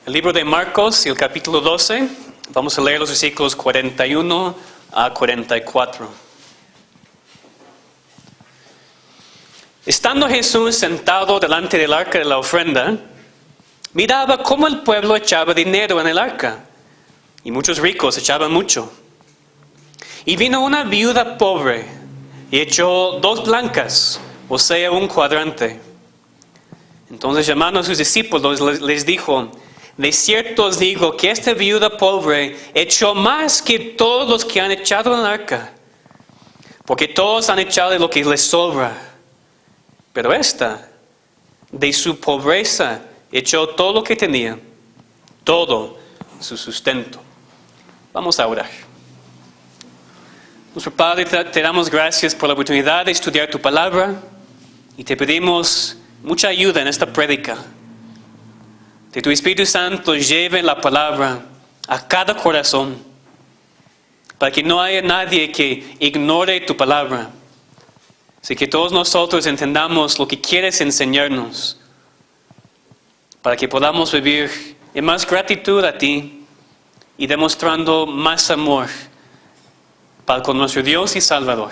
El libro de Marcos, el capítulo 12, vamos a leer los versículos 41 a 44. Estando Jesús sentado delante del arca de la ofrenda, miraba cómo el pueblo echaba dinero en el arca, y muchos ricos echaban mucho. Y vino una viuda pobre, y echó 2 blancas, o sea, un cuadrante. Entonces, llamando a sus discípulos, les dijo: de cierto os digo que esta viuda pobre echó más que todos los que han echado en el arca, porque todos han echado de lo que les sobra, pero esta, de su pobreza, echó todo lo que tenía, todo su sustento. Vamos a orar. Nuestro Padre, te damos gracias por la oportunidad de estudiar tu palabra y te pedimos mucha ayuda en esta prédica. Que tu Espíritu Santo lleve la palabra a cada corazón, para que no haya nadie que ignore tu palabra. Así que todos nosotros entendamos lo que quieres enseñarnos, para que podamos vivir en más gratitud a ti y demostrando más amor para con nuestro Dios y Salvador.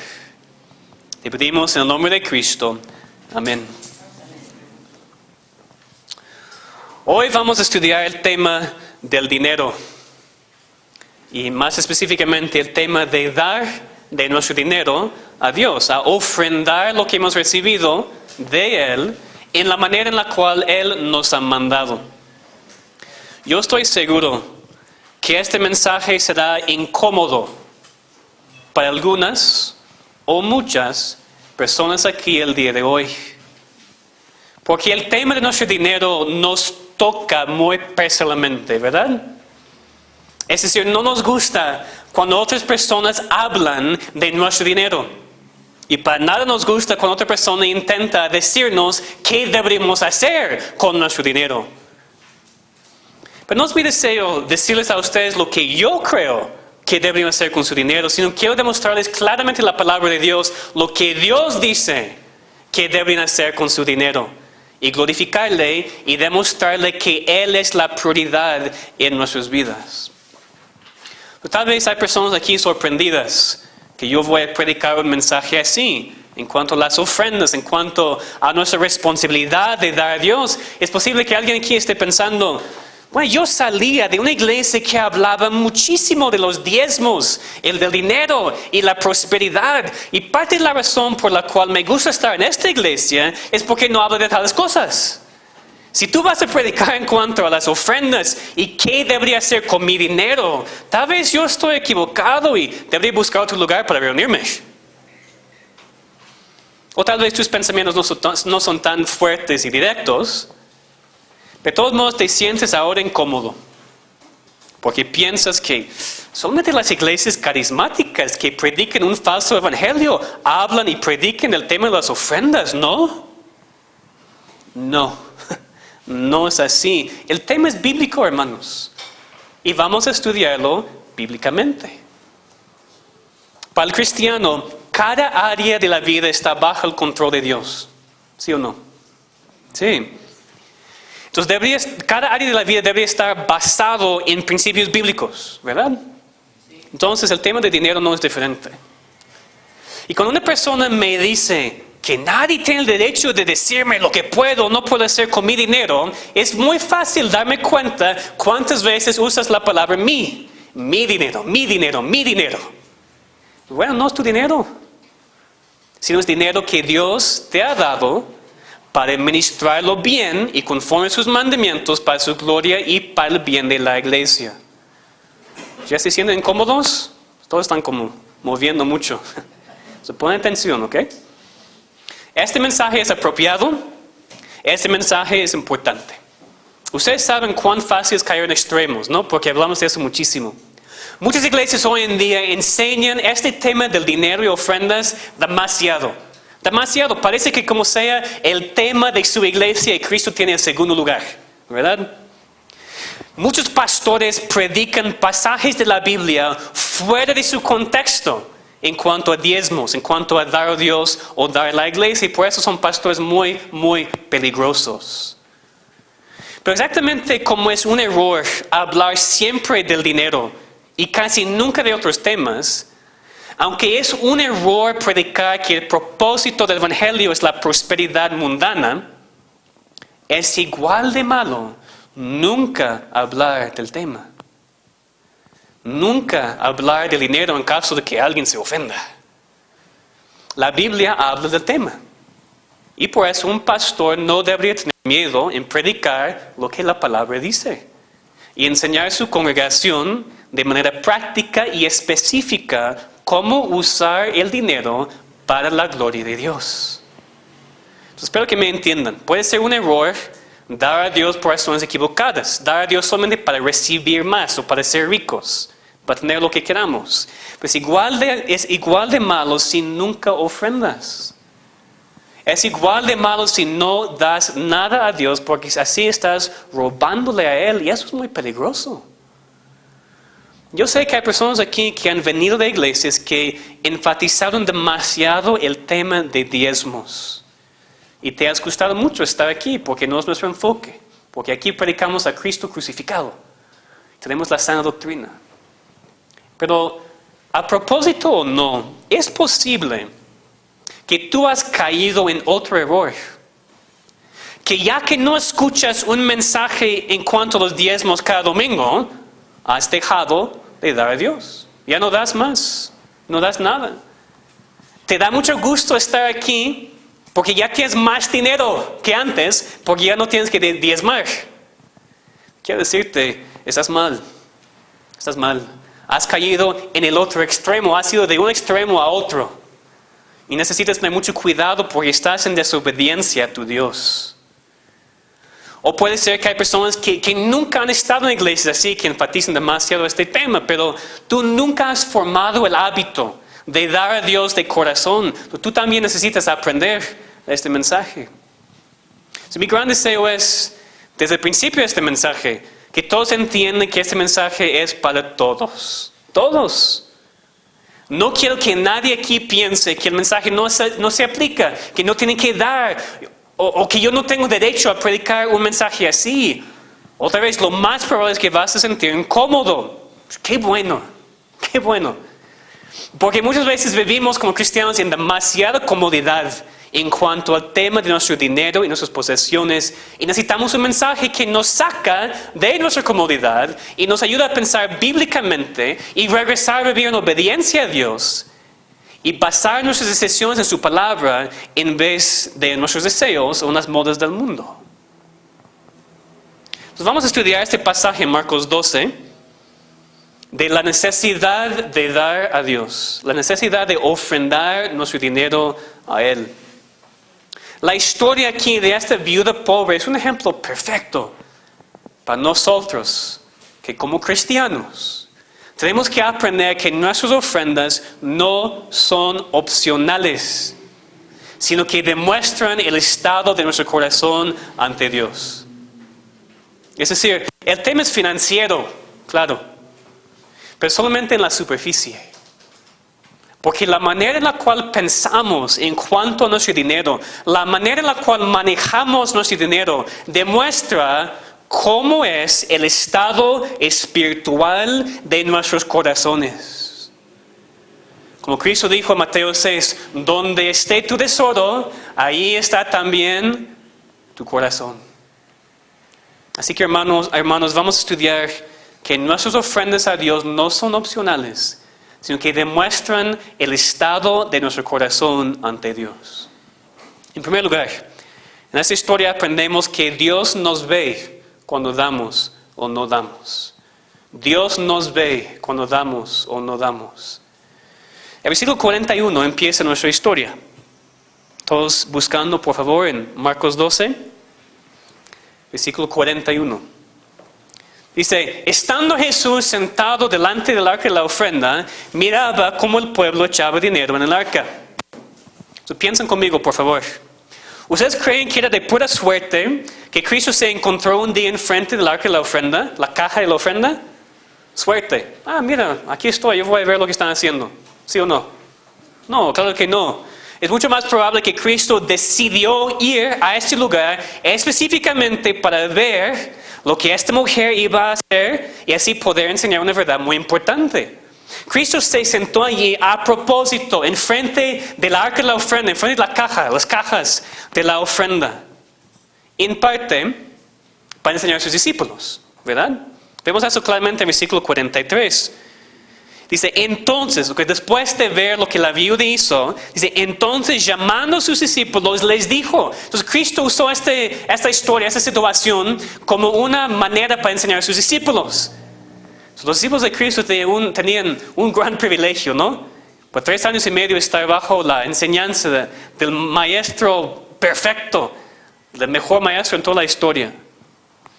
Te pedimos en el nombre de Cristo. Amén. Hoy vamos a estudiar el tema del dinero y más específicamente el tema de dar de nuestro dinero a Dios, a ofrendar lo que hemos recibido de Él en la manera en la cual Él nos ha mandado. Yo estoy seguro que este mensaje será incómodo para algunas o muchas personas aquí el día de hoy, porque el tema de nuestro dinero nos toca muy personalmente, ¿verdad? Es decir, no nos gusta cuando otras personas hablan de nuestro dinero. Y para nada nos gusta cuando otra persona intenta decirnos qué deberíamos hacer con nuestro dinero. Pero no es mi deseo decirles a ustedes lo que yo creo que deberían hacer con su dinero, sino quiero demostrarles claramente la palabra de Dios, lo que Dios dice que deberían hacer con su dinero. Y glorificarle y demostrarle que Él es la prioridad en nuestras vidas. Pero tal vez hay personas aquí sorprendidas que yo voy a predicar un mensaje así, en cuanto a las ofrendas, en cuanto a nuestra responsabilidad de dar a Dios. Es posible que alguien aquí esté pensando: bueno, yo salía de una iglesia que hablaba muchísimo de los diezmos, el del dinero y la prosperidad. Y parte de la razón por la cual me gusta estar en esta iglesia es porque no habla de tales cosas. Si tú vas a predicar en cuanto a las ofrendas y qué debería hacer con mi dinero, tal vez yo estoy equivocado y debería buscar otro lugar para reunirme. O tal vez tus pensamientos no son tan fuertes y directos. De todos modos te sientes ahora incómodo, porque piensas que solamente las iglesias carismáticas que predican un falso evangelio hablan y predican el tema de las ofrendas, ¿no? No, no es así. El tema es bíblico, hermanos, y vamos a estudiarlo bíblicamente. Para el cristiano, cada área de la vida está bajo el control de Dios, ¿sí o no? Sí. Entonces cada área de la vida debería estar basado en principios bíblicos, ¿verdad? Entonces el tema de dinero no es diferente. Y cuando una persona me dice que nadie tiene el derecho de decirme lo que puedo o no puedo hacer con mi dinero, es muy fácil darme cuenta cuántas veces usas la palabra mi dinero, mi dinero, mi dinero. Bueno, no es tu dinero, sino es dinero que Dios te ha dado para administrarlo bien y conforme a sus mandamientos para su gloria y para el bien de la iglesia. ¿Ya se sienten incómodos? Todos están como moviendo mucho. So, ponen atención, ¿ok? Este mensaje es apropiado. Este mensaje es importante. Ustedes saben cuán fácil es caer en extremos, ¿no? Porque hablamos de eso muchísimo. Muchas iglesias hoy en día enseñan este tema del dinero y ofrendas demasiado. Parece que como sea el tema de su iglesia y Cristo tiene el segundo lugar, ¿verdad? Muchos pastores predican pasajes de la Biblia fuera de su contexto en cuanto a diezmos, en cuanto a dar a Dios o dar a la iglesia, y por eso son pastores muy, muy peligrosos. Pero exactamente como es un error hablar siempre del dinero y casi nunca de otros temas, aunque es un error predicar que el propósito del Evangelio es la prosperidad mundana, es igual de malo nunca hablar del tema. Nunca hablar del dinero en caso de que alguien se ofenda. La Biblia habla del tema. Y por eso un pastor no debería tener miedo en predicar lo que la palabra dice y enseñar a su congregación de manera práctica y específica cómo usar el dinero para la gloria de Dios. Entonces, espero que me entiendan. Puede ser un error dar a Dios por razones equivocadas, dar a Dios solamente para recibir más o para ser ricos, para tener lo que queramos. Pues es igual de malo si nunca ofrendas. Es igual de malo si no das nada a Dios, porque así estás robándole a Él, y eso es muy peligroso. Yo sé que hay personas aquí que han venido de iglesias que enfatizaron demasiado el tema de diezmos. Y te has gustado mucho estar aquí porque no es nuestro enfoque. Porque aquí predicamos a Cristo crucificado. Tenemos la sana doctrina. Pero a propósito o no, es posible que tú has caído en otro error. Que ya que no escuchas un mensaje en cuanto a los diezmos cada domingo, has dejado de dar a Dios. Ya no das más, no das nada. Te da mucho gusto estar aquí porque ya tienes más dinero que antes, porque ya no tienes que diezmar. Quiero decirte, estás mal. Estás mal. Has caído en el otro extremo, has ido de un extremo a otro. Y necesitas tener mucho cuidado porque estás en desobediencia a tu Dios. O puede ser que hay personas que nunca han estado en iglesias así, que enfatizan demasiado este tema, pero tú nunca has formado el hábito de dar a Dios de corazón. Tú también necesitas aprender este mensaje. Mi gran deseo es, desde el principio de este mensaje, que todos entiendan que este mensaje es para todos. Todos. No quiero que nadie aquí piense que el mensaje no se aplica, que no tienen que dar, o que yo no tengo derecho a predicar un mensaje así. Otra vez, lo más probable es que vas a sentir incómodo. ¡Qué bueno! ¡Qué bueno! Porque muchas veces vivimos como cristianos en demasiada comodidad en cuanto al tema de nuestro dinero y nuestras posesiones, y necesitamos un mensaje que nos saca de nuestra comodidad y nos ayuda a pensar bíblicamente y regresar a vivir en obediencia a Dios y basar nuestras decisiones en su palabra en vez de nuestros deseos o las modas del mundo. Entonces vamos a estudiar este pasaje en Marcos 12 de la necesidad de dar a Dios, la necesidad de ofrendar nuestro dinero a Él. La historia aquí de esta viuda pobre es un ejemplo perfecto para nosotros, que como cristianos tenemos que aprender que nuestras ofrendas no son opcionales, sino que demuestran el estado de nuestro corazón ante Dios. Es decir, el tema es financiero, claro, pero solamente en la superficie. Porque la manera en la cual pensamos en cuanto a nuestro dinero, la manera en la cual manejamos nuestro dinero, demuestra cómo es el estado espiritual de nuestros corazones. Como Cristo dijo en Mateo 6, donde esté tu tesoro, ahí está también tu corazón. Así que hermanos, vamos a estudiar que nuestras ofrendas a Dios no son opcionales, sino que demuestran el estado de nuestro corazón ante Dios. En primer lugar, en esta historia aprendemos que Dios nos ve cuando damos o no damos. Dios nos ve cuando damos o no damos. El versículo 41 empieza nuestra historia. Todos buscando, por favor, en Marcos 12, versículo 41. Dice, estando Jesús sentado delante del arca de la ofrenda, miraba cómo el pueblo echaba dinero en el arca. Piensen conmigo, por favor. ¿Ustedes creen que era de pura suerte que Cristo se encontró un día enfrente del arca de la ofrenda, la caja de la ofrenda? Suerte. Mira, aquí estoy, yo voy a ver lo que están haciendo. ¿Sí o no? No, claro que no. es mucho más probable que Cristo decidió ir a este lugar específicamente para ver lo que esta mujer iba a hacer y así poder enseñar una verdad muy importante. Cristo se sentó allí a propósito, enfrente del arca de la ofrenda, enfrente de la caja, las cajas de la ofrenda. En parte, para enseñar a sus discípulos, ¿verdad? Vemos eso claramente en el versículo 43. Dice, entonces, después de ver lo que la viuda hizo, dice, entonces llamando a sus discípulos les dijo. Entonces Cristo usó esta historia, esta situación como una manera para enseñar a sus discípulos. Los discípulos de Cristo tenían un gran privilegio, ¿no? Por 3 años y medio estar bajo la enseñanza del maestro perfecto, del mejor maestro en toda la historia.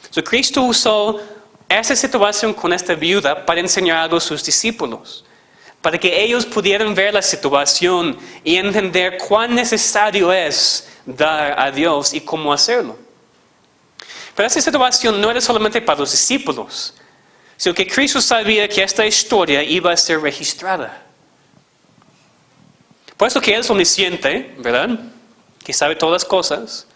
Entonces Cristo usó esa situación con esta viuda para enseñar algo a sus discípulos, para que ellos pudieran ver la situación y entender cuán necesario es dar a Dios y cómo hacerlo. Pero esa situación no era solamente para los discípulos, sino que Cristo sabía que esta historia iba a ser registrada. Puesto que Él es omnisciente, ¿verdad? Que sabe todas las cosas,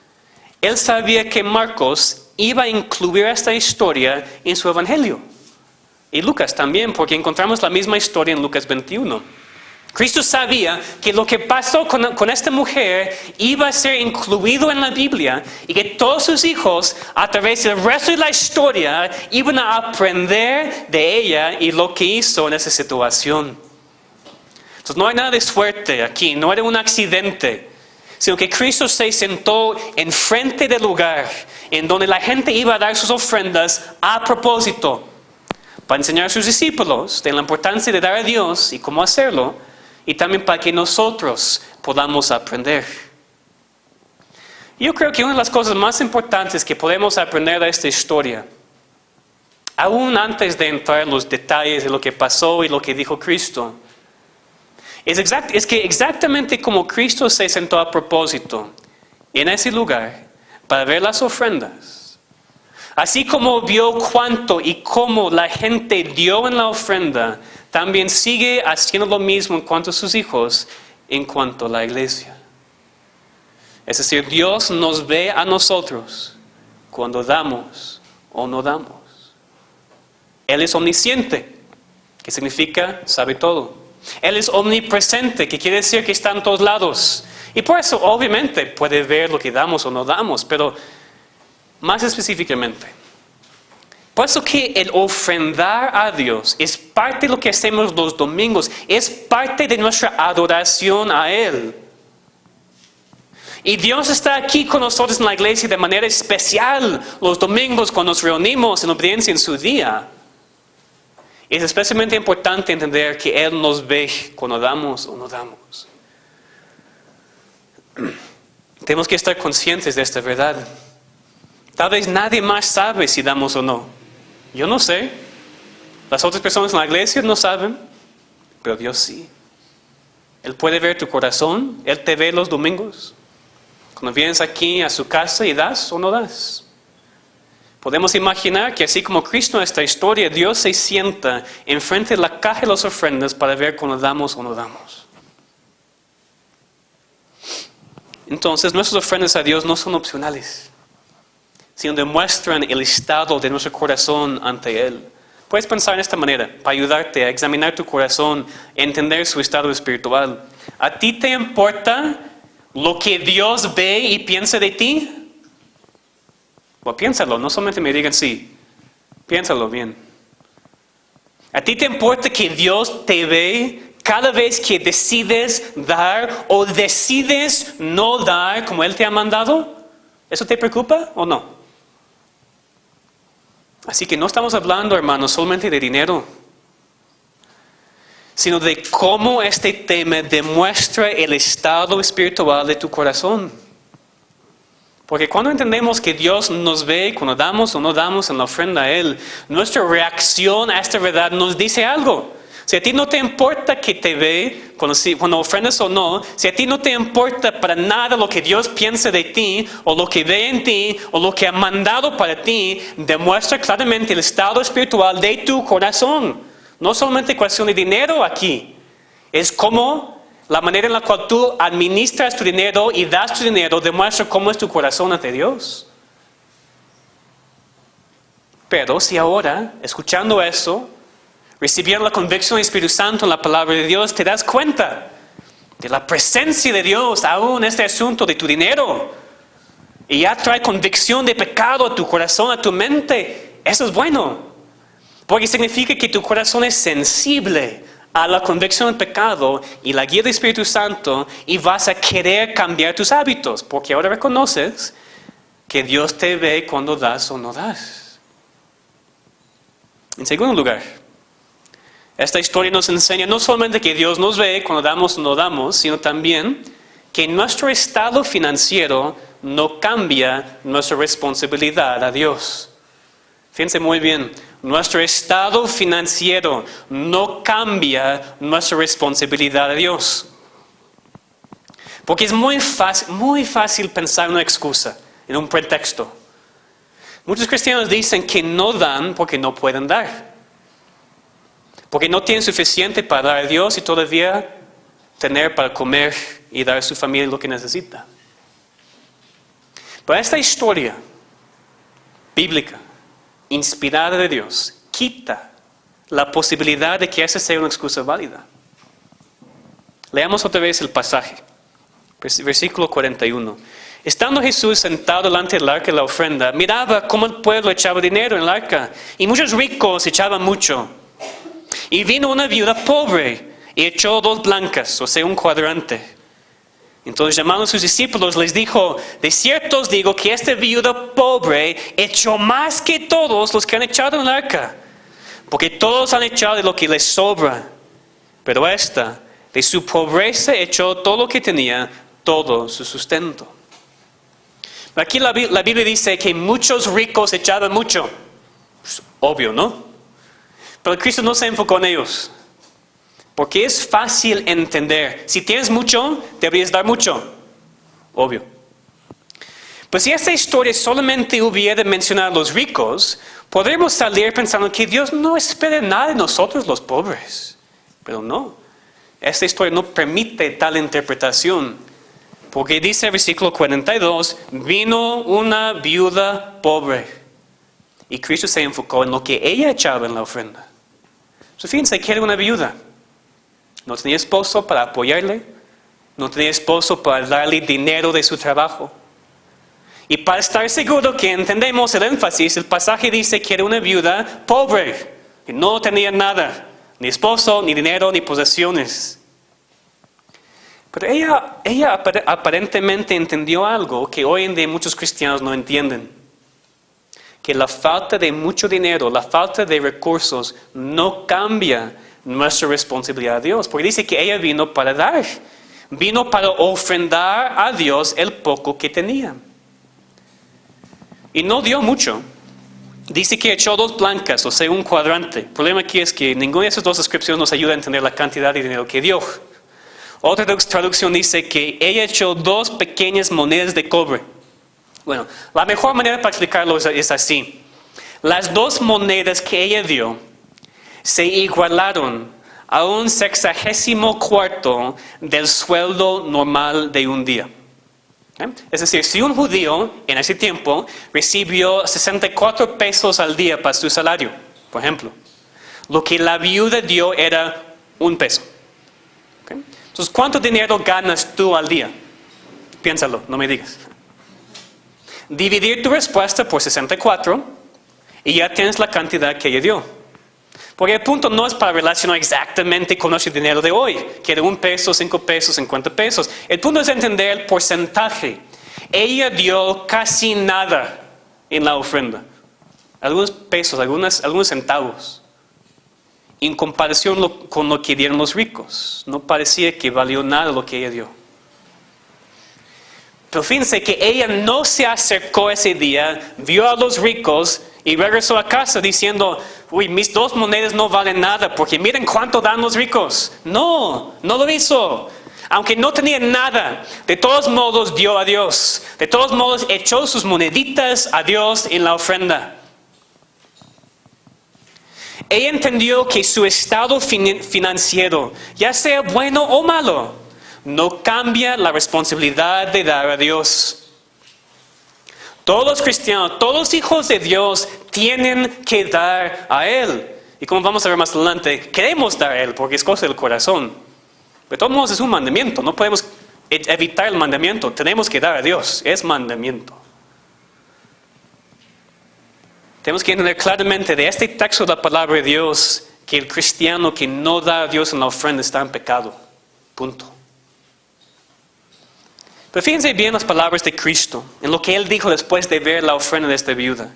Él sabía que Marcos iba a incluir esta historia en su evangelio. Y Lucas también, porque encontramos la misma historia en Lucas 21. Cristo sabía que lo que pasó con esta mujer iba a ser incluido en la Biblia y que todos sus hijos, a través del resto de la historia, iban a aprender de ella y lo que hizo en esa situación. Entonces no hay nada de suerte aquí, no era un accidente, sino que Cristo se sentó enfrente del lugar en donde la gente iba a dar sus ofrendas a propósito, para enseñar a sus discípulos de la importancia de dar a Dios y cómo hacerlo, y también para que nosotros podamos aprender. Yo creo que una de las cosas más importantes que podemos aprender de esta historia, aún antes de entrar en los detalles de lo que pasó y lo que dijo Cristo, es que exactamente como Cristo se sentó a propósito en ese lugar para ver las ofrendas, así como vio cuánto y cómo la gente dio en la ofrenda, también sigue haciendo lo mismo en cuanto a sus hijos, en cuanto a la iglesia. Es decir, Dios nos ve a nosotros cuando damos o no damos. Él es omnisciente, que significa sabe todo. Él es omnipresente, que quiere decir que está en todos lados. Y por eso, obviamente, puede ver lo que damos o no damos, pero más específicamente, puesto que el ofrendar a Dios es parte de lo que hacemos los domingos, es parte de nuestra adoración a Él. Y Dios está aquí con nosotros en la iglesia de manera especial los domingos cuando nos reunimos en obediencia en su día. Es especialmente importante entender que Él nos ve cuando damos o no damos. Tenemos que estar conscientes de esta verdad. Tal vez nadie más sabe si damos o no. Yo no sé. Las otras personas en la iglesia no saben. Pero Dios sí. Él puede ver tu corazón. Él te ve los domingos. Cuando vienes aquí a su casa y das o no das. Podemos imaginar que así como Cristo en esta historia, Dios se sienta enfrente de la caja de las ofrendas para ver cuando damos o no damos. Entonces nuestras ofrendas a Dios no son opcionales, sino demuestran el estado de nuestro corazón ante Él. Puedes pensar en esta manera, para ayudarte a examinar tu corazón, a entender su estado espiritual. ¿A ti te importa lo que Dios ve y piensa de ti? Bueno, piénsalo, no solamente me digan sí, piénsalo bien. ¿A ti te importa que Dios te ve cada vez que decides dar o decides no dar como Él te ha mandado? ¿Eso te preocupa o no? Así que no estamos hablando, hermanos, solamente de dinero, sino de cómo este tema demuestra el estado espiritual de tu corazón. Porque cuando entendemos que Dios nos ve cuando damos o no damos en la ofrenda a Él, nuestra reacción a esta verdad nos dice algo. Si a ti no te importa que te ve cuando ofrendas o no, si a ti no te importa para nada lo que Dios piensa de ti, o lo que ve en ti, o lo que ha mandado para ti, demuestra claramente el estado espiritual de tu corazón. No solamente cuestión de dinero aquí, es como La manera en la cual tú administras tu dinero y das tu dinero demuestra cómo es tu corazón ante Dios. Pero si ahora, escuchando eso, recibiendo la convicción del Espíritu Santo en la palabra de Dios, te das cuenta de la presencia de Dios aún en este asunto de tu dinero, y ya trae convicción de pecado a tu corazón, a tu mente, eso es bueno, porque significa que tu corazón es sensible a la convicción del pecado y la guía del Espíritu Santo, y vas a querer cambiar tus hábitos, porque ahora reconoces que Dios te ve cuando das o no das. En segundo lugar, esta historia nos enseña no solamente que Dios nos ve cuando damos o no damos, sino también que nuestro estado financiero no cambia nuestra responsabilidad a Dios. Fíjense muy bien, nuestro estado financiero no cambia nuestra responsabilidad a Dios. Porque es muy fácil pensar en una excusa, en un pretexto. Muchos cristianos dicen que no dan porque no pueden dar. Porque no tienen suficiente para dar a Dios y todavía tener para comer y dar a su familia lo que necesita. Pero esta historia bíblica, inspirada de Dios, quita la posibilidad de que esa sea una excusa válida. Leamos otra vez el pasaje, versículo 41. Estando Jesús sentado delante del arca de la ofrenda, miraba cómo el pueblo echaba dinero en el arca, y muchos ricos echaban mucho. Y vino una viuda pobre y echó 2 blancas, o sea, un cuadrante. Entonces, llamando a sus discípulos, les dijo: de cierto os digo que esta viuda pobre echó más que todos los que han echado en el arca, porque todos han echado de lo que les sobra, pero esta, de su pobreza, echó todo lo que tenía, todo su sustento. Aquí la Biblia dice que muchos ricos echaban mucho. Pues, obvio, ¿no? Pero Cristo no se enfocó en ellos. Porque es fácil entender. Si tienes mucho, deberías dar mucho. Obvio. Pues si esta historia solamente hubiera mencionado a los ricos, podríamos salir pensando que Dios no espera nada de nosotros los pobres. Pero no. Esta historia no permite tal interpretación. Porque dice el versículo 42, vino una viuda pobre. Y Cristo se enfocó en lo que ella echaba en la ofrenda. Entonces, fíjense que era una viuda. No tenía esposo para apoyarle. No tenía esposo para darle dinero de su trabajo. Y para estar seguro que entendemos el énfasis, el pasaje dice que era una viuda pobre. Que no tenía nada. Ni esposo, ni dinero, ni posesiones. Pero ella aparentemente entendió algo que hoy en día muchos cristianos no entienden. Que la falta de mucho dinero, la falta de recursos no cambia nuestra responsabilidad a Dios. Porque dice que ella vino para dar. Vino para ofrendar a Dios el poco que tenía. Y no dio mucho. Dice que echó 2 blancas, o sea, un cuadrante. El problema aquí es que ninguna de esas 2 descripciones nos ayuda a entender la cantidad de dinero que dio. Otra traducción dice que ella echó 2 pequeñas monedas de cobre. Bueno, la mejor manera para explicarlo es así. Las 2 monedas que ella dio se igualaron a un 64º del sueldo normal de un día. Es decir, si un judío en ese tiempo recibió 64 pesos al día para su salario, por ejemplo, lo que la viuda dio era 1 peso. Entonces, ¿cuánto dinero ganas tú al día? Piénsalo, no me digas. Dividir tu respuesta por 64 y ya tienes la cantidad que ella dio. Porque el punto no es para relacionar exactamente con nuestro dinero de hoy, que era 1 peso, 5 pesos, 50 pesos. El punto es entender el porcentaje. Ella dio casi nada en la ofrenda. Algunos pesos, algunos centavos. En comparación con lo que dieron los ricos. No parecía que valió nada lo que ella dio. Pero fíjense que ella no se acercó ese día, vio a los ricos y regresó a casa diciendo: uy, mis 2 monedas no valen nada porque miren cuánto dan los ricos. No lo hizo. Aunque no tenía nada, de todos modos dio a Dios. De todos modos echó sus moneditas a Dios en la ofrenda. Ella entendió que su estado financiero, ya sea bueno o malo, no cambia la responsabilidad de dar a Dios. Todos los cristianos, todos los hijos de Dios tienen que dar a Él. Y como vamos a ver más adelante, queremos dar a Él porque es cosa del corazón. Pero de todos modos es un mandamiento, no podemos evitar el mandamiento, tenemos que dar a Dios, es mandamiento. Tenemos que entender claramente de este texto de la palabra de Dios que el cristiano que no da a Dios en la ofrenda está en pecado. Punto. Pero fíjense bien las palabras de Cristo, en lo que Él dijo después de ver la ofrenda de esta viuda.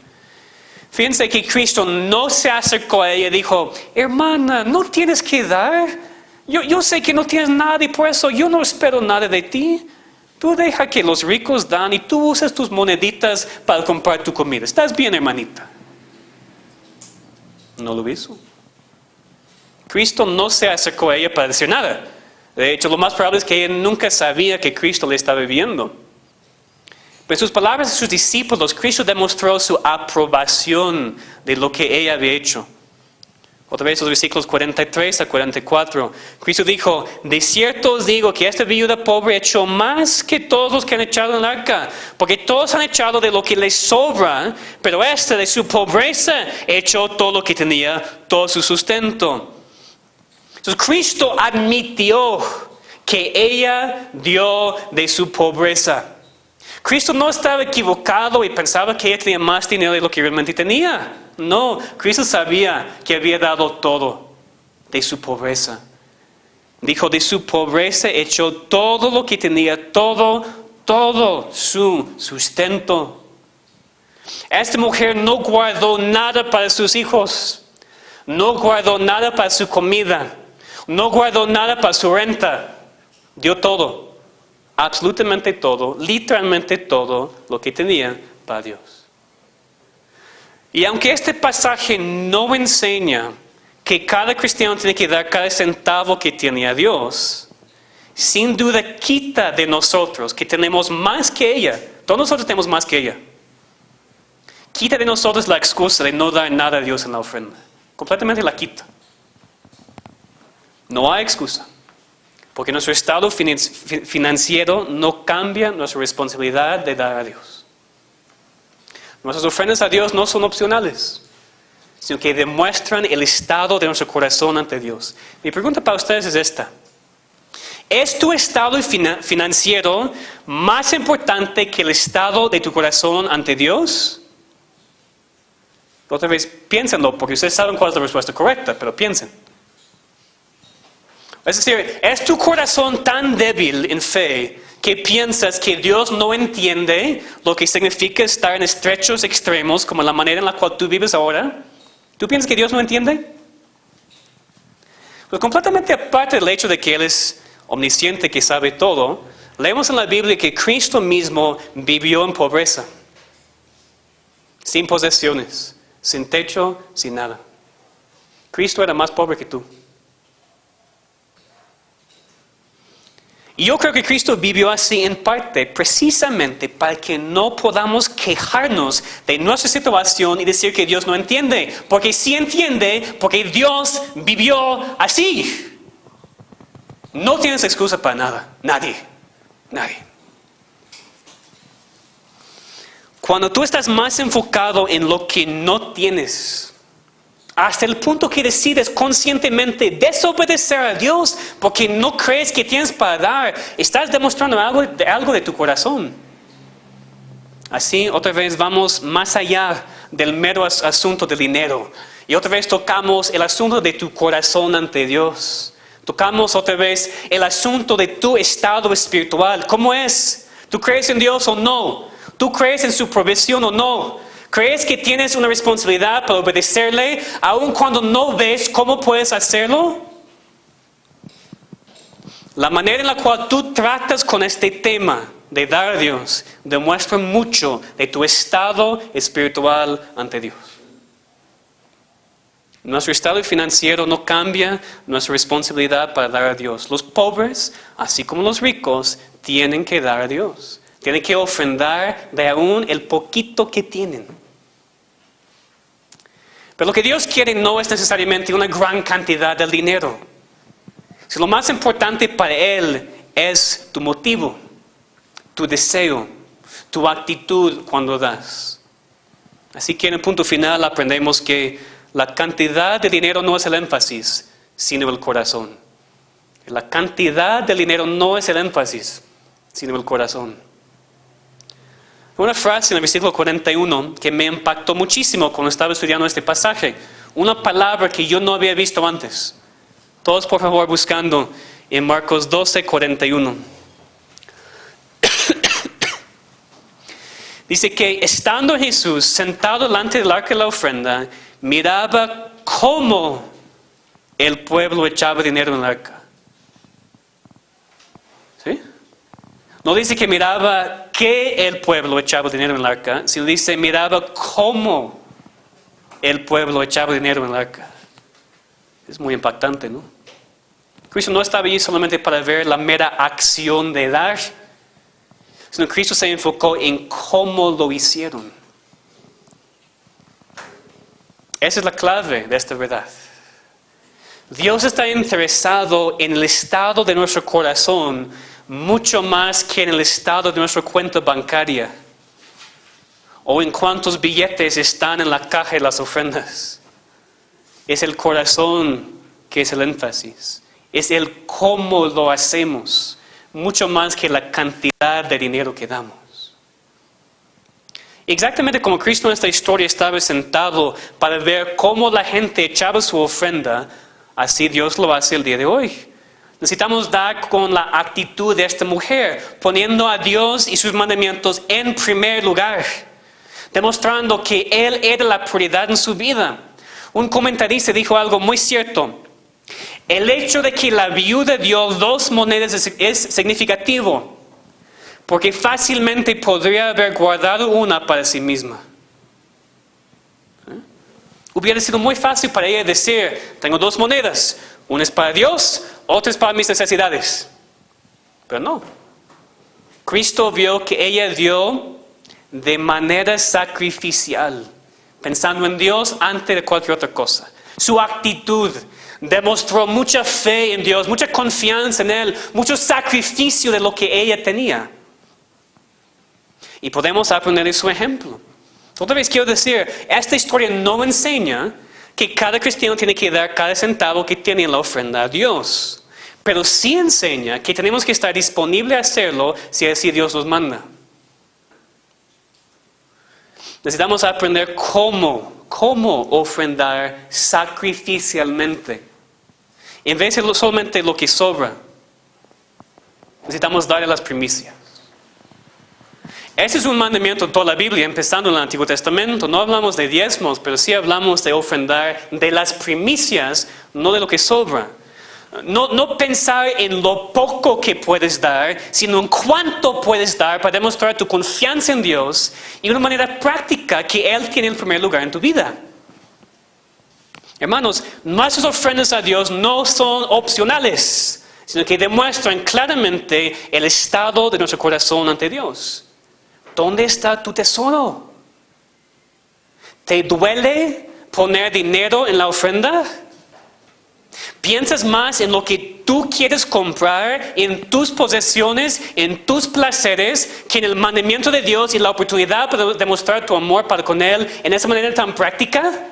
Fíjense que Cristo no se acercó a ella y dijo, hermana, no tienes que dar. Yo sé que no tienes nada y por eso yo no espero nada de ti. Tú deja que los ricos dan y tú usas tus moneditas para comprar tu comida. ¿Estás bien, hermanita? No lo hizo. Cristo no se acercó a ella para decir nada. De hecho, lo más probable es que ella nunca sabía que Cristo le estaba viendo. Pero en sus palabras a sus discípulos, Cristo demostró su aprobación de lo que ella había hecho. Otra vez los versículos 43 a 44. Cristo dijo, de cierto os digo que esta viuda pobre echó más que todos los que han echado en el arca, porque todos han echado de lo que les sobra, pero esta de su pobreza echó todo lo que tenía, todo su sustento. Entonces Cristo admitió que ella dio de su pobreza. Cristo no estaba equivocado y pensaba que ella tenía más dinero de lo que realmente tenía. No, Cristo sabía que había dado todo de su pobreza. Dijo, de su pobreza echó todo lo que tenía, todo su sustento. Esta mujer no guardó nada para sus hijos, no guardó nada para su comida, no guardó nada para su renta, dio todo. Absolutamente todo, literalmente todo lo que tenía para Dios. Y aunque este pasaje no enseña que cada cristiano tiene que dar cada centavo que tiene a Dios, sin duda quita de nosotros que tenemos más que ella. Todos nosotros tenemos más que ella. Quita de nosotros la excusa de no dar nada a Dios en la ofrenda. Completamente la quita. No hay excusa. Porque nuestro estado financiero no cambia nuestra responsabilidad de dar a Dios. Nuestras ofrendas a Dios no son opcionales, sino que demuestran el estado de nuestro corazón ante Dios. Mi pregunta para ustedes es esta. ¿Es tu estado financiero más importante que el estado de tu corazón ante Dios? Otra vez, piénsenlo, porque ustedes saben cuál es la respuesta correcta, pero piensen. Es decir, ¿es tu corazón tan débil en fe que piensas que Dios no entiende lo que significa estar en estrechos extremos como la manera en la cual tú vives ahora? ¿Tú piensas que Dios no entiende? Pues completamente aparte del hecho de que Él es omnisciente, que sabe todo, leemos en la Biblia que Cristo mismo vivió en pobreza, sin posesiones, sin techo, sin nada. Cristo era más pobre que tú. Y yo creo que Cristo vivió así en parte, precisamente para que no podamos quejarnos de nuestra situación y decir que Dios no entiende. Porque sí entiende, porque Dios vivió así. No tienes excusa para nada, nadie. Cuando tú estás más enfocado en lo que no tienes, hasta el punto que decides conscientemente desobedecer a Dios porque no crees que tienes para dar, estás demostrando algo de tu corazón. Así, otra vez vamos más allá del mero asunto del dinero. Y otra vez tocamos el asunto de tu corazón ante Dios. Tocamos otra vez el asunto de tu estado espiritual. ¿Cómo es? ¿Tú crees en Dios o no? ¿Tú crees en su provisión o no? ¿Crees que tienes una responsabilidad para obedecerle aun cuando no ves cómo puedes hacerlo? La manera en la cual tú tratas con este tema de dar a Dios demuestra mucho de tu estado espiritual ante Dios. Nuestro estado financiero no cambia nuestra responsabilidad para dar a Dios. Los pobres, así como los ricos, tienen que dar a Dios. Tienen que ofrendar de aún el poquito que tienen. Pero lo que Dios quiere no es necesariamente una gran cantidad de dinero. Si lo más importante para Él es tu motivo, tu deseo, tu actitud cuando das. Así que en el punto final aprendemos que la cantidad de dinero no es el énfasis, sino el corazón. La cantidad de dinero no es el énfasis, sino el corazón. Una frase en el versículo 41 que me impactó muchísimo cuando estaba estudiando este pasaje. Una palabra que yo no había visto antes. Todos por favor buscando en Marcos 12, 41. Dice que estando Jesús sentado delante del arca de la ofrenda, miraba cómo el pueblo echaba dinero en el arca. ¿Sí? No dice que miraba que el pueblo echaba dinero en el arca, sino dice miraba cómo el pueblo echaba dinero en el arca. Es muy impactante, ¿no? Cristo no estaba allí solamente para ver la mera acción de dar, sino Cristo se enfocó en cómo lo hicieron. Esa es la clave de esta verdad. Dios está interesado en el estado de nuestro corazón mucho más que en el estado de nuestra cuenta bancaria o en cuántos billetes están en la caja de las ofrendas. Es el corazón que es el énfasis. Es el cómo lo hacemos, mucho más que la cantidad de dinero que damos. Exactamente como Cristo en esta historia estaba sentado para ver cómo la gente echaba su ofrenda, así Dios lo hace el día de hoy. Necesitamos dar con la actitud de esta mujer, poniendo a Dios y sus mandamientos en primer lugar, demostrando que Él era la prioridad en su vida. Un comentarista dijo algo muy cierto. El hecho de que la viuda dio 2 monedas es significativo, porque fácilmente podría haber guardado una para sí misma. Hubiera sido muy fácil para ella decir, tengo 2 monedas, una es para Dios, otra es para mis necesidades. Pero no. Cristo vio que ella dio de manera sacrificial, pensando en Dios antes de cualquier otra cosa. Su actitud demostró mucha fe en Dios, mucha confianza en Él, mucho sacrificio de lo que ella tenía. Y podemos aprender de su ejemplo. Otra vez quiero decir, esta historia no enseña que cada cristiano tiene que dar cada centavo que tiene en la ofrenda a Dios. Pero sí enseña que tenemos que estar disponibles a hacerlo si así Dios nos manda. Necesitamos aprender cómo ofrendar sacrificialmente. En vez de solamente lo que sobra, necesitamos darle las primicias. Ese es un mandamiento en toda la Biblia, empezando en el Antiguo Testamento. No hablamos de diezmos, pero sí hablamos de ofrendar de las primicias, no de lo que sobra. No pensar en lo poco que puedes dar, sino en cuánto puedes dar para demostrar tu confianza en Dios y de una manera práctica que Él tiene el primer lugar en tu vida. Hermanos, nuestras ofrendas a Dios no son opcionales, sino que demuestran claramente el estado de nuestro corazón ante Dios. ¿Dónde está tu tesoro? ¿Te duele poner dinero en la ofrenda? ¿Piensas más en lo que tú quieres comprar, en tus posesiones, en tus placeres, que en el mandamiento de Dios y la oportunidad para demostrar tu amor para con Él en esa manera tan práctica?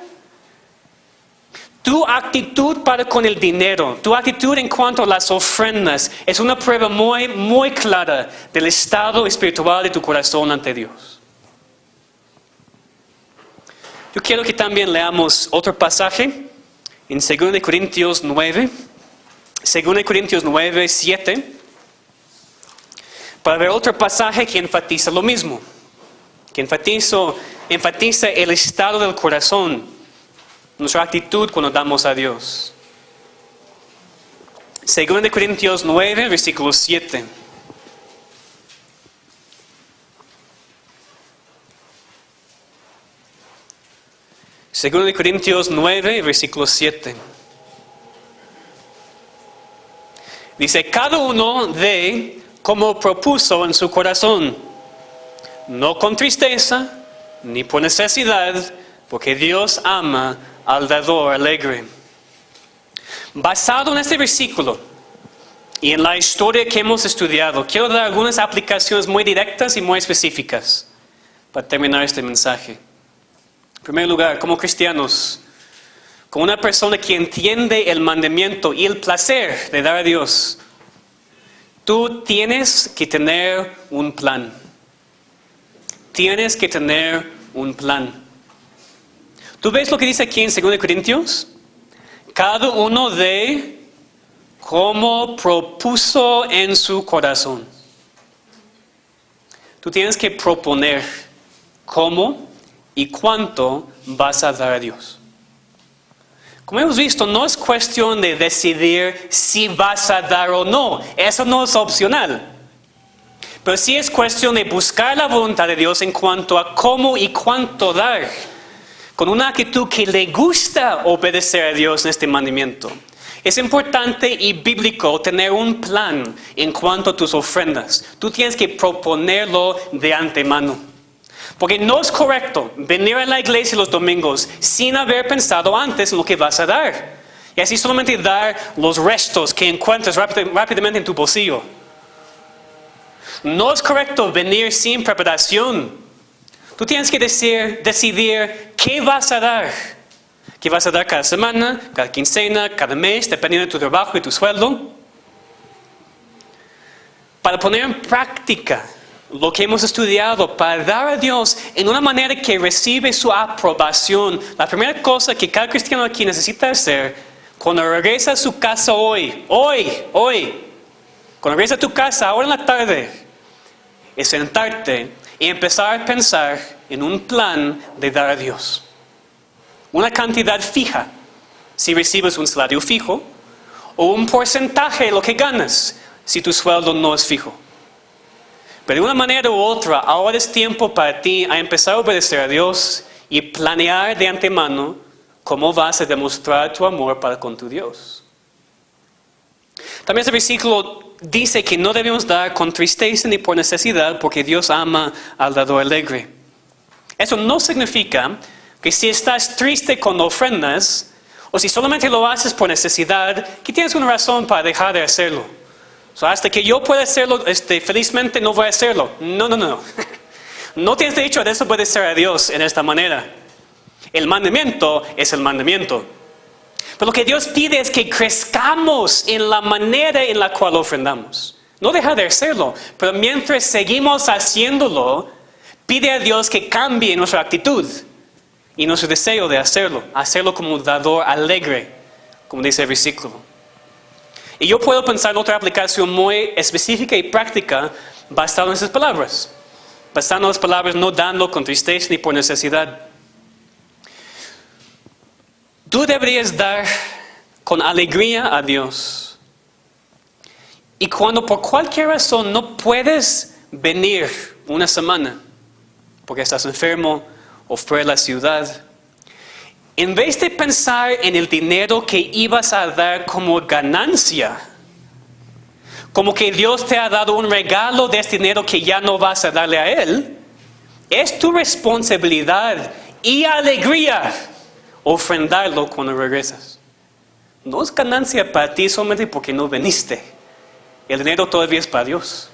Tu actitud para con el dinero, tu actitud en cuanto a las ofrendas, es una prueba muy, muy clara del estado espiritual de tu corazón ante Dios. Yo quiero que también leamos otro pasaje en 2 Corintios 9, 2 Corintios 9, 7, para ver otro pasaje que enfatiza lo mismo, que enfatiza el estado del corazón, nuestra actitud cuando damos a Dios. 2 Corintios 9, versículo 7. Segundo de Corintios 9, versículo 7. Dice, cada uno dé como propuso en su corazón, no con tristeza, ni por necesidad, porque Dios ama al dador alegre. Basado en este versículo, Y en la historia que hemos estudiado, quiero dar algunas aplicaciones muy directas y muy específicas para terminar este mensaje. En primer lugar, como cristianos, como una persona que entiende el mandamiento y el placer de dar a Dios, tú tienes que tener un plan. Tienes que tener un plan. ¿Tú ves lo que dice aquí en 2 Corintios? Cada uno de como propuso en su corazón. Tú tienes que proponer cómo y cuánto vas a dar a Dios. Como hemos visto, no es cuestión de decidir si vas a dar o no. Eso no es opcional. Pero sí es cuestión de buscar la voluntad de Dios en cuanto a cómo y cuánto dar. Con una actitud que le gusta obedecer a Dios en este mandamiento. Es importante y bíblico tener un plan en cuanto a tus ofrendas. Tú tienes que proponerlo de antemano. Porque no es correcto venir a la iglesia los domingos sin haber pensado antes en lo que vas a dar. Y así solamente dar los restos que encuentres rápidamente en tu bolsillo. No es correcto venir sin preparación. Tú tienes que decidir qué vas a dar. ¿Qué vas a dar cada semana, cada quincena, cada mes, dependiendo de tu trabajo y tu sueldo? Para poner en práctica lo que hemos estudiado, para dar a Dios en una manera que recibe su aprobación. La primera cosa que cada cristiano aquí necesita hacer, cuando regresa a su casa hoy, cuando regresa a tu casa ahora en la tarde, es sentarte y empezar a pensar en un plan de dar a Dios. Una cantidad fija, si recibes un salario fijo, o un porcentaje de lo que ganas, si tu sueldo no es fijo. Pero de una manera u otra, ahora es tiempo para ti a empezar a obedecer a Dios y planear de antemano cómo vas a demostrar tu amor para con tu Dios. También este versículo dice que no debemos dar con tristeza ni por necesidad, porque Dios ama al dador alegre. Eso no significa que si estás triste con ofrendas, o si solamente lo haces por necesidad, que tienes una razón para dejar de hacerlo. Hasta que yo pueda hacerlo, felizmente no voy a hacerlo. No. No tienes derecho a desobedecer a Dios en esta manera. El mandamiento es el mandamiento. Pero lo que Dios pide es que crezcamos en la manera en la cual ofrendamos. No dejar de hacerlo, pero mientras seguimos haciéndolo, pide a Dios que cambie nuestra actitud. Y nuestro deseo de hacerlo como un dador alegre, como dice el versículo. Y yo puedo pensar en otra aplicación muy específica y práctica basada en esas palabras. Basada en las palabras no dando con tristeza ni por necesidad. Tú deberías dar con alegría a Dios. Y cuando por cualquier razón no puedes venir una semana, porque estás enfermo, o fuera de la ciudad, en vez de pensar en el dinero que ibas a dar como ganancia, como que Dios te ha dado un regalo de este dinero que ya no vas a darle a Él, es tu responsabilidad y alegría ofrendarlo cuando regresas. No es ganancia para ti solamente porque no viniste. El dinero todavía es para Dios.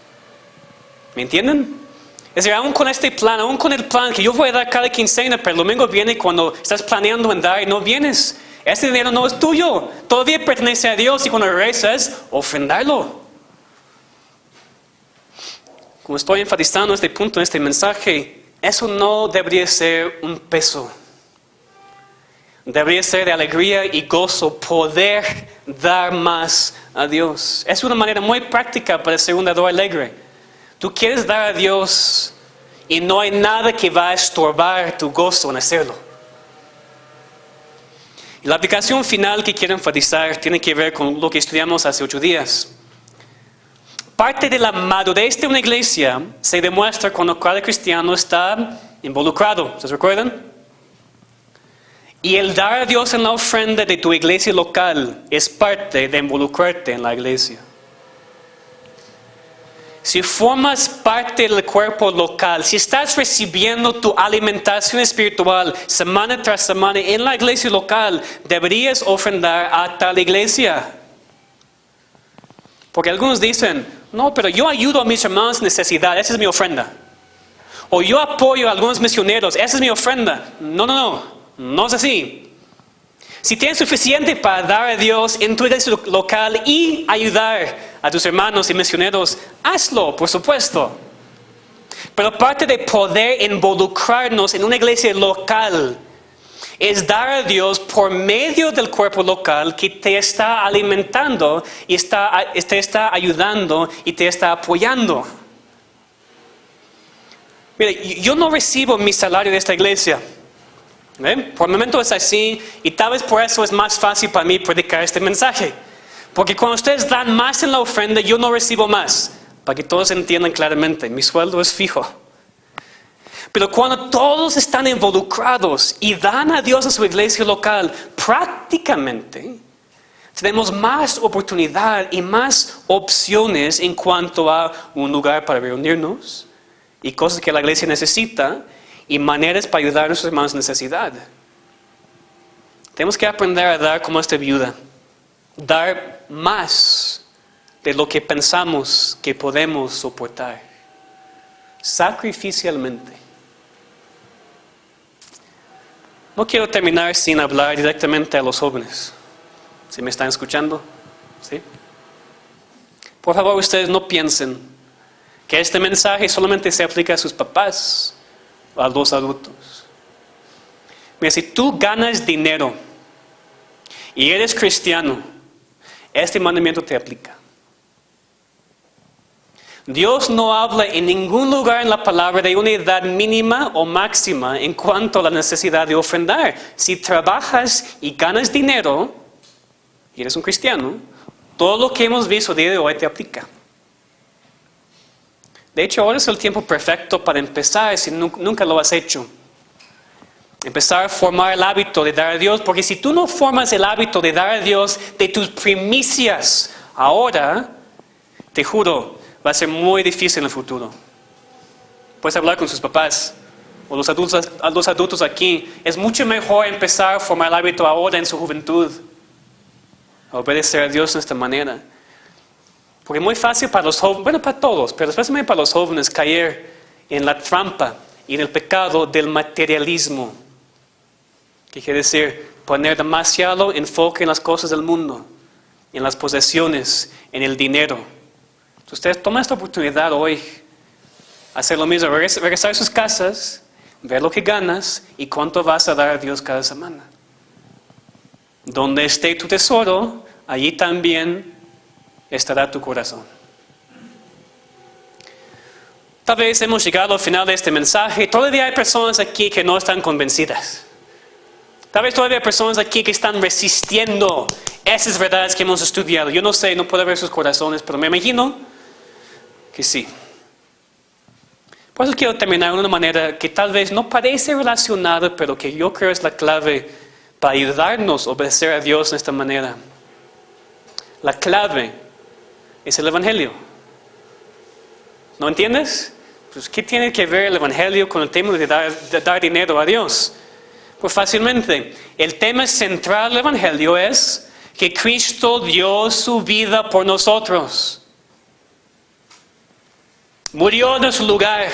¿Me entienden? Es decir, aún con este plan, aún con el plan que yo voy a dar cada quincena, pero el domingo viene cuando estás planeando en dar y no vienes. Ese dinero no es tuyo, todavía pertenece a Dios y cuando regresas, ofrendarlo. Como estoy enfatizando este punto en este mensaje, eso no debería ser un peso. Debería ser de alegría y gozo poder dar más a Dios. Es una manera muy práctica para ser un dador alegre. Tú quieres dar a Dios y no hay nada que va a estorbar tu gozo en hacerlo. Y la aplicación final que quiero enfatizar tiene que ver con lo que estudiamos hace 8 días. Parte de la madurez de una iglesia se demuestra cuando cada cristiano está involucrado. ¿Se recuerdan? Y el dar a Dios en la ofrenda de tu iglesia local es parte de involucrarte en la iglesia. Si formas parte del cuerpo local, si estás recibiendo tu alimentación espiritual semana tras semana en la iglesia local, deberías ofrendar a tal iglesia. Porque algunos dicen, no, pero yo ayudo a mis hermanos en necesidad, esa es mi ofrenda. O yo apoyo a algunos misioneros, esa es mi ofrenda. No es así. Si tienes suficiente para dar a Dios en tu iglesia local y ayudar a tus hermanos y misioneros, hazlo, por supuesto. Pero parte de poder involucrarnos en una iglesia local es dar a Dios por medio del cuerpo local que te está alimentando y te está ayudando y te está apoyando. Mire, yo no recibo mi salario de esta iglesia. Por el momento es así y tal vez por eso es más fácil para mí predicar este mensaje. Porque cuando ustedes dan más en la ofrenda, yo no recibo más. Para que todos entiendan claramente, mi sueldo es fijo. Pero cuando todos están involucrados y dan a Dios a su iglesia local, prácticamente tenemos más oportunidad y más opciones en cuanto a un lugar para reunirnos y cosas que la iglesia necesita y maneras para ayudar a nuestros hermanos en necesidad. Tenemos que aprender a dar como esta viuda. Dar más de lo que pensamos que podemos soportar. Sacrificialmente. No quiero terminar sin hablar directamente a los jóvenes. ¿Sí me están escuchando? ¿Sí? Por favor, ustedes no piensen que este mensaje solamente se aplica a sus papás o a los adultos. Mira, si tú ganas dinero y eres cristiano, este mandamiento te aplica. Dios no habla en ningún lugar en la palabra de una edad mínima o máxima en cuanto a la necesidad de ofrendar. Si trabajas y ganas dinero y eres un cristiano, todo lo que hemos visto el día de hoy te aplica. De hecho, ahora es el tiempo perfecto para empezar si nunca lo has hecho. Empezar a formar el hábito de dar a Dios, porque si tú no formas el hábito de dar a Dios de tus primicias ahora, te juro, va a ser muy difícil en el futuro. Puedes hablar con sus papás o los adultos aquí. Es mucho mejor empezar a formar el hábito ahora en su juventud. A obedecer a Dios de esta manera. Porque es muy fácil para los jóvenes, bueno, para todos, pero especialmente para los jóvenes, caer en la trampa y en el pecado del materialismo. Que quiere decir poner demasiado enfoque en las cosas del mundo, en las posesiones, en el dinero. Entonces, ustedes toman esta oportunidad hoy, hacer lo mismo, regresar a sus casas, ver lo que ganas y cuánto vas a dar a Dios cada semana. Donde esté tu tesoro, allí también estará tu corazón. Tal vez hemos llegado al final de este mensaje. Todavía hay personas aquí que no están convencidas. Tal vez todavía hay personas aquí que están resistiendo esas verdades que hemos estudiado. Yo no sé, no puedo ver sus corazones, pero me imagino que sí. Por eso quiero terminar de una manera que tal vez no parece relacionada, pero que yo creo es la clave para ayudarnos a obedecer a Dios de esta manera. La clave es el Evangelio. ¿No entiendes? Pues, ¿qué tiene que ver el Evangelio con el tema de dar dinero a Dios? Pues fácilmente, el tema central del Evangelio es que Cristo dio su vida por nosotros. Murió en nuestro lugar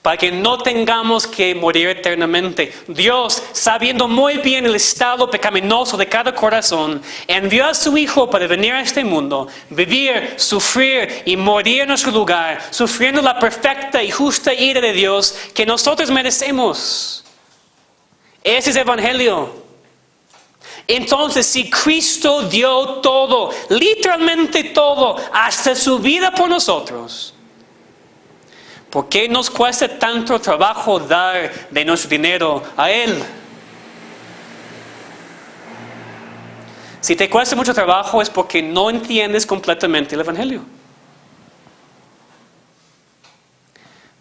para que no tengamos que morir eternamente. Dios, sabiendo muy bien el estado pecaminoso de cada corazón, envió a su Hijo para venir a este mundo, vivir, sufrir y morir en nuestro lugar, sufriendo la perfecta y justa ira de Dios que nosotros merecemos. Ese es el Evangelio. Entonces, si Cristo dio todo, literalmente todo, hasta su vida por nosotros, ¿por qué nos cuesta tanto trabajo dar de nuestro dinero a Él? Si te cuesta mucho trabajo es porque no entiendes completamente el Evangelio.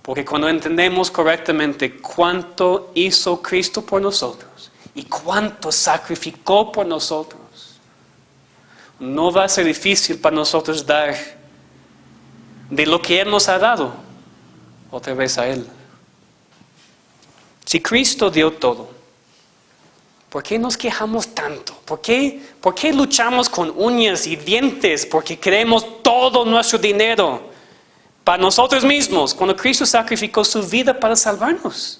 Porque cuando entendemos correctamente cuánto hizo Cristo por nosotros y cuánto sacrificó por nosotros, no va a ser difícil para nosotros dar de lo que Él nos ha dado otra vez a Él. Si Cristo dio todo, ¿Por qué nos quejamos tanto? ¿Por qué luchamos con uñas y dientes? Porque queremos todo nuestro dinero para nosotros mismos, cuando Cristo sacrificó su vida para salvarnos.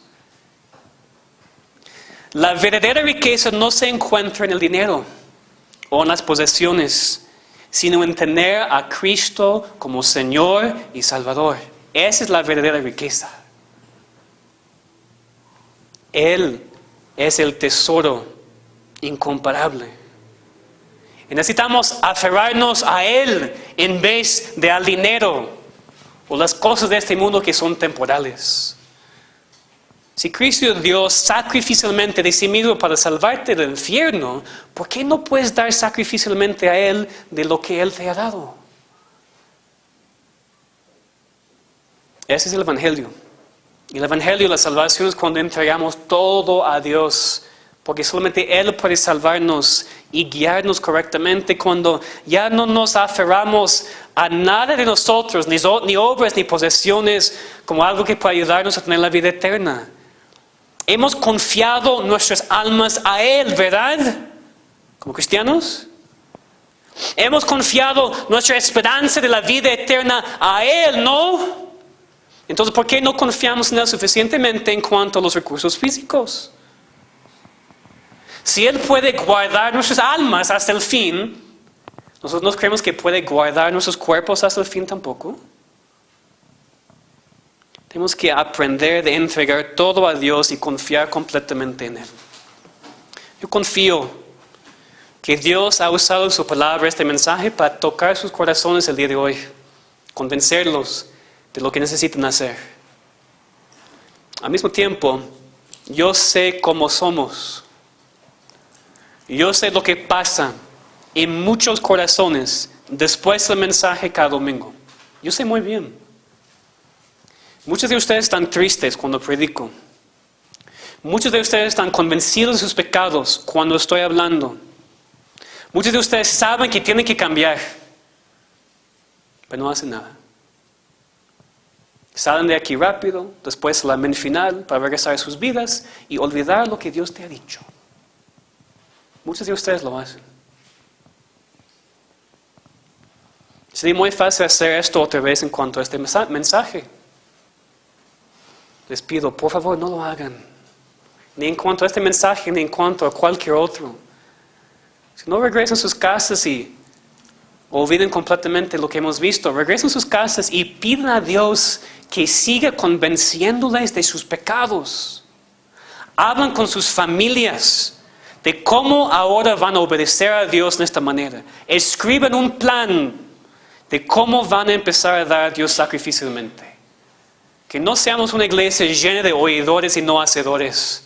La verdadera riqueza no se encuentra en el dinero o en las posesiones, sino en tener a Cristo como Señor y Salvador. Esa es la verdadera riqueza. Él es el tesoro incomparable. Y necesitamos aferrarnos a Él en vez de al dinero o las cosas de este mundo que son temporales. Si Cristo dio sacrificialmente de sí mismo para salvarte del infierno, ¿por qué no puedes dar sacrificialmente a Él de lo que Él te ha dado? Ese es el Evangelio. Y el Evangelio, la salvación, es cuando entregamos todo a Dios. Porque solamente Él puede salvarnos y guiarnos correctamente cuando ya no nos aferramos a nada de nosotros, ni obras, ni posesiones, como algo que puede ayudarnos a tener la vida eterna. Hemos confiado nuestras almas a Él, ¿verdad? Como cristianos. Hemos confiado nuestra esperanza de la vida eterna a Él, ¿no? Entonces, ¿por qué no confiamos en Él suficientemente en cuanto a los recursos físicos? Si Él puede guardar nuestras almas hasta el fin, nosotros no creemos que puede guardar nuestros cuerpos hasta el fin tampoco. Tenemos que aprender de entregar todo a Dios y confiar completamente en Él. Yo confío que Dios ha usado en su palabra este mensaje para tocar sus corazones el día de hoy, convencerlos de lo que necesitan hacer. Al mismo tiempo, yo sé cómo somos. Yo sé lo que pasa en muchos corazones después del mensaje cada domingo. Yo sé muy bien. Muchos de ustedes están tristes cuando predico. Muchos de ustedes están convencidos de sus pecados cuando estoy hablando. Muchos de ustedes saben que tienen que cambiar, pero no hacen nada. Salen de aquí rápido, después del amén final, para regresar a sus vidas y olvidar lo que Dios te ha dicho. Muchos de ustedes lo hacen. Sería muy fácil hacer esto otra vez en cuanto a este mensaje. Les pido, por favor, no lo hagan. Ni en cuanto a este mensaje, ni en cuanto a cualquier otro. Si no regresen a sus casas y olviden completamente lo que hemos visto, regresen a sus casas y pidan a Dios que siga convenciéndoles de sus pecados. Hablan con sus familias de cómo ahora van a obedecer a Dios de esta manera. Escriban un plan de cómo van a empezar a dar a Dios sacrificialmente. Que no seamos una iglesia llena de oidores y no hacedores.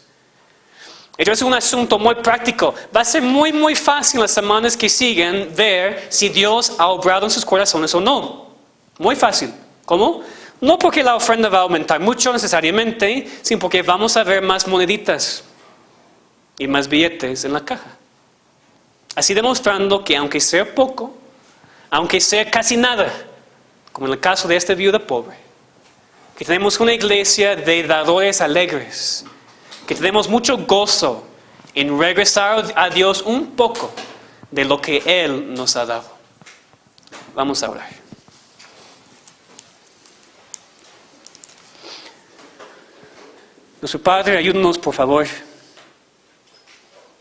Esto es un asunto muy práctico. Va a ser muy fácil las semanas que siguen ver si Dios ha obrado en sus corazones o no. Muy fácil. ¿Cómo? No porque la ofrenda va a aumentar mucho necesariamente, sino porque vamos a ver más moneditas y más billetes en la caja. Así demostrando que aunque sea poco, aunque sea casi nada, como en el caso de esta viuda pobre, que tenemos una iglesia de dadores alegres, que tenemos mucho gozo en regresar a Dios un poco de lo que Él nos ha dado. Vamos a orar. Nuestro Padre, ayúdanos por favor.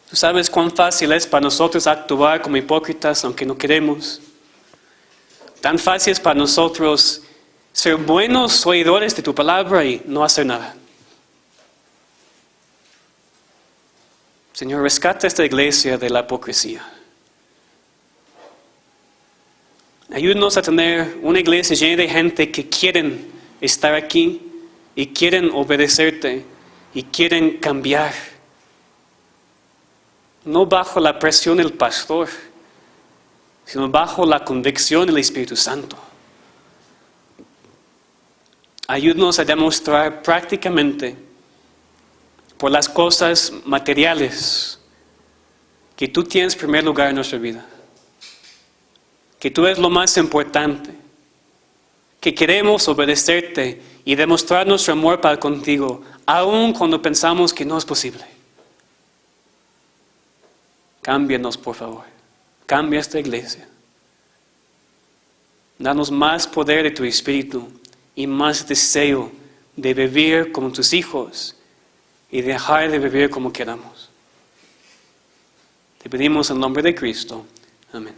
Tú sabes cuán fácil es para nosotros actuar como hipócritas aunque no queremos. Tan fácil es para nosotros ser buenos oidores de tu palabra y no hacer nada. Señor, rescata esta iglesia de la hipocresía. Ayúdanos a tener una iglesia llena de gente que quieren estar aquí y quieren obedecerte y quieren cambiar. No bajo la presión del pastor, sino bajo la convicción del Espíritu Santo. Ayúdanos a demostrar prácticamente por las cosas materiales que tú tienes primer lugar en nuestra vida. Que tú eres lo más importante. Que queremos obedecerte y demostrar nuestro amor para contigo, aun cuando pensamos que no es posible. Cámbianos, por favor. Cambia esta iglesia. Danos más poder de tu Espíritu y más deseo de vivir como tus hijos y dejar de vivir como queramos. Te pedimos en nombre de Cristo. Amén.